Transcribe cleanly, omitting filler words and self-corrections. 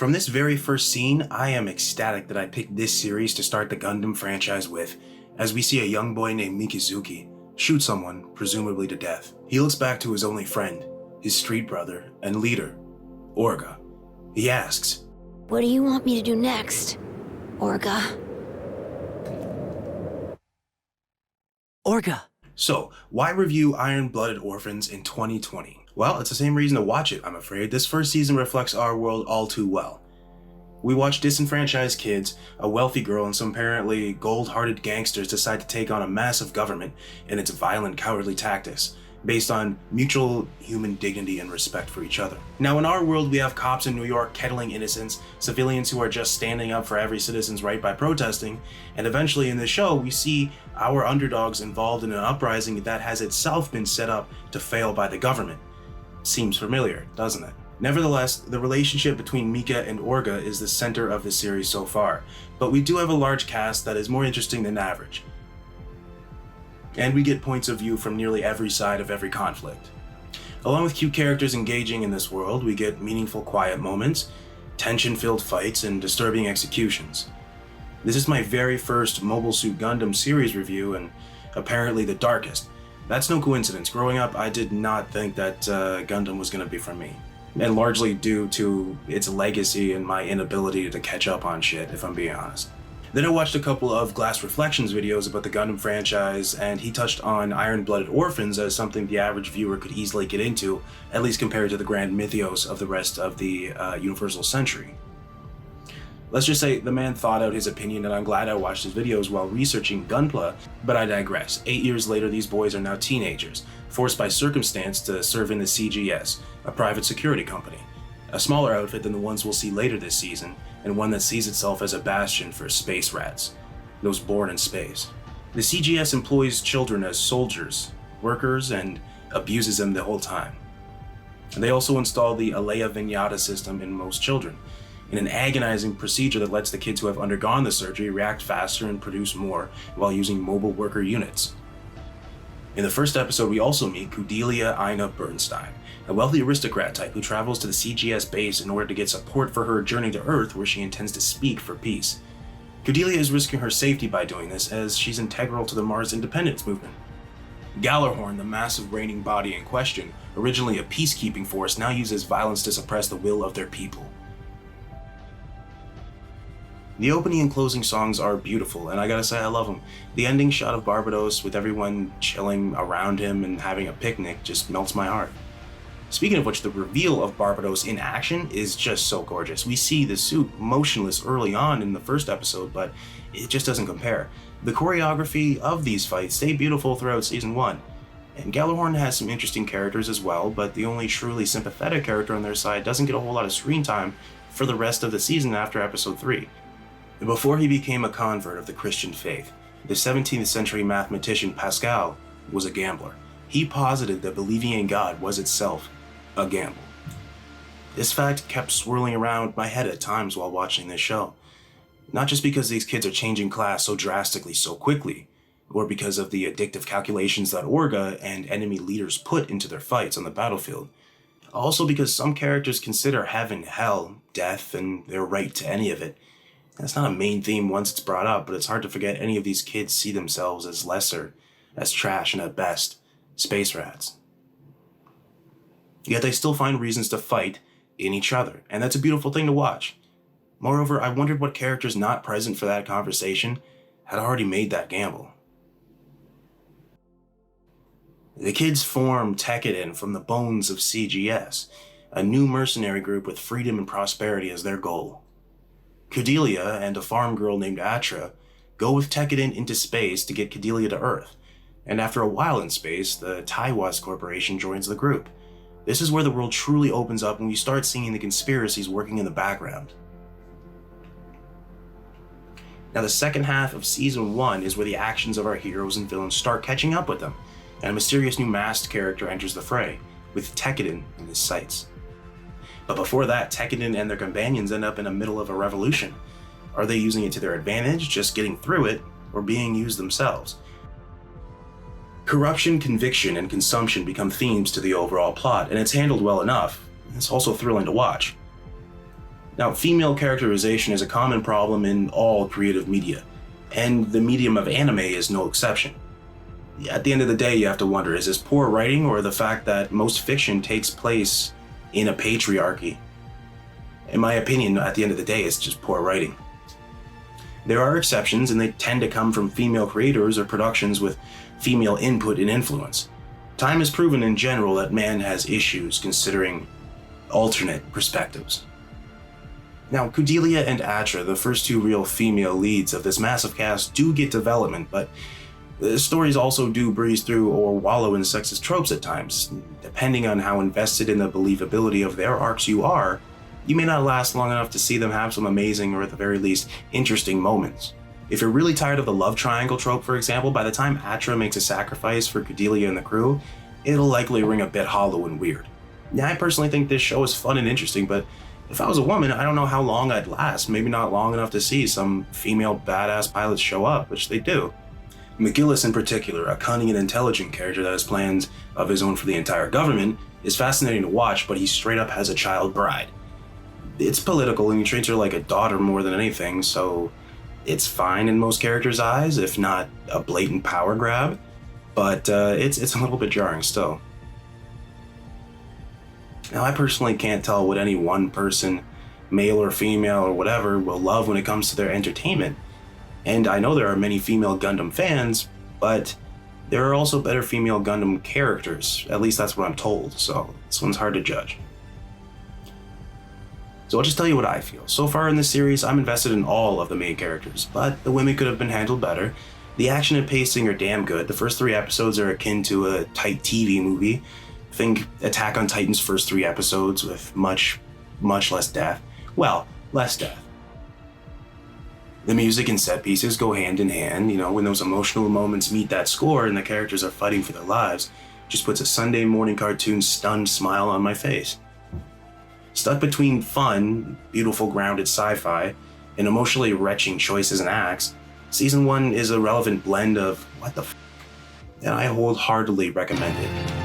From this very first scene, I am ecstatic that I picked this series to start the Gundam franchise with, as we see a young boy named Mikizuki shoot someone, presumably to death. He looks back to his only friend, his street brother and leader, Orga. He asks, "What do you want me to do next, Orga?" Orga! So, why review Iron-Blooded Orphans in 2020? Well, it's the same reason to watch it, I'm afraid. This first season reflects our world all too well. We watch disenfranchised kids, a wealthy girl, and some apparently gold-hearted gangsters decide to take on a massive government and its violent, cowardly tactics, based on mutual human dignity and respect for each other. Now, in our world, we have cops in New York kettling innocents, civilians who are just standing up for every citizen's right by protesting, and eventually in the show, we see our underdogs involved in an uprising that has itself been set up to fail by the government. Seems familiar, doesn't it? Nevertheless, the relationship between Mika and Orga is the center of the series so far, but we do have a large cast that is more interesting than average. And we get points of view from nearly every side of every conflict. Along with cute characters engaging in this world, we get meaningful quiet moments, tension-filled fights, and disturbing executions. This is my very first Mobile Suit Gundam series review, and apparently the darkest. That's no coincidence. Growing up, I did not think that Gundam was going to be for me. And largely due to its legacy and my inability to catch up on shit, if I'm being honest. Then I watched a couple of Glass Reflections videos about the Gundam franchise, and he touched on Iron-Blooded Orphans as something the average viewer could easily get into, at least compared to the grand mythos of the rest of the Universal Century. Let's just say the man thought out his opinion, and I'm glad I watched his videos while researching Gunpla, but I digress. 8 years later, these boys are now teenagers, forced by circumstance to serve in the CGS, a private security company. A smaller outfit than the ones we'll see later this season, and one that sees itself as a bastion for space rats, those born in space. The CGS employs children as soldiers, workers, and abuses them the whole time. And they also install the Alea Vignata system in most children, in an agonizing procedure that lets the kids who have undergone the surgery react faster and produce more while using mobile worker units. In the first episode, we also meet Cordelia Ina Bernstein, a wealthy aristocrat type who travels to the CGS base in order to get support for her journey to Earth, where she intends to speak for peace. Cordelia is risking her safety by doing this, as she's integral to the Mars independence movement. Gallarhorn, the massive reigning body in question, originally a peacekeeping force, now uses violence to suppress the will of their people. The opening and closing songs are beautiful, and I gotta say I love them. The ending shot of Barbados with everyone chilling around him and having a picnic just melts my heart. Speaking of which, the reveal of Barbados in action is just so gorgeous. We see the suit motionless early on in the first episode, but it just doesn't compare. The choreography of these fights stay beautiful throughout season 1. And Gallarhorn has some interesting characters as well, but the only truly sympathetic character on their side doesn't get a whole lot of screen time for the rest of the season after episode 3. Before he became a convert of the Christian faith, the 17th century mathematician Pascal was a gambler. He posited that believing in God was itself a gamble. This fact kept swirling around my head at times while watching this show. Not just because these kids are changing class so drastically so quickly, or because of the addictive calculations that Orga and enemy leaders put into their fights on the battlefield. Also because some characters consider heaven, hell, death, and their right to any of it. That's not a main theme once it's brought up, but it's hard to forget any of these kids see themselves as lesser, as trash, and at best, space rats. Yet they still find reasons to fight in each other, and that's a beautiful thing to watch. Moreover, I wondered what characters not present for that conversation had already made that gamble. The kids form Tekkadan from the bones of CGS, a new mercenary group with freedom and prosperity as their goal. Cordelia and a farm girl named Atra go with Tekkadan into space to get Cordelia to Earth, and after a while in space, the Taiwas Corporation joins the group. This is where the world truly opens up and we start seeing the conspiracies working in the background. Now the second half of season 1 is where the actions of our heroes and villains start catching up with them, and a mysterious new masked character enters the fray, with Tekkadan in his sights. But before that, Tekkadan and their companions end up in the middle of a revolution. Are they using it to their advantage, just getting through it, or being used themselves? Corruption, conviction, and consumption become themes to the overall plot, and it's handled well enough. It's also thrilling to watch. Now, female characterization is a common problem in all creative media, and the medium of anime is no exception. At the end of the day, you have to wonder, is this poor writing or the fact that most fiction takes place in a patriarchy? In my opinion, at the end of the day, it's just poor writing. There are exceptions, and they tend to come from female creators or productions with female input and influence. Time has proven in general that man has issues considering alternate perspectives. Now, Cordelia and Atra, the first two real female leads of this massive cast, do get development, but the stories also do breeze through or wallow in sexist tropes at times. Depending on how invested in the believability of their arcs you are, you may not last long enough to see them have some amazing or at the very least interesting moments. If you're really tired of the love triangle trope, for example, by the time Atra makes a sacrifice for Cordelia and the crew, it'll likely ring a bit hollow and weird. Now, I personally think this show is fun and interesting, but if I was a woman, I don't know how long I'd last. Maybe not long enough to see some female badass pilots show up, which they do. McGillis in particular, a cunning and intelligent character that has plans of his own for the entire government, is fascinating to watch, but he straight up has a child bride. It's political and he treats her like a daughter more than anything, so it's fine in most characters' eyes, if not a blatant power grab, but it's a little bit jarring still. Now, I personally can't tell what any one person, male or female or whatever, will love when it comes to their entertainment. And I know there are many female Gundam fans, but there are also better female Gundam characters. At least that's what I'm told, so this one's hard to judge. So I'll just tell you what I feel. So far in this series, I'm invested in all of the main characters, but the women could have been handled better. The action and pacing are damn good. The first 3 episodes are akin to a tight TV movie. Think Attack on Titan's first 3 episodes with much less death. Well, less death. The music and set pieces go hand in hand. When those emotional moments meet that score and the characters are fighting for their lives, just puts a Sunday morning cartoon stunned smile on my face. Stuck between fun, beautiful grounded sci-fi, and emotionally retching choices and acts, Season 1 is a relevant blend of what the f***, and I wholeheartedly recommend it.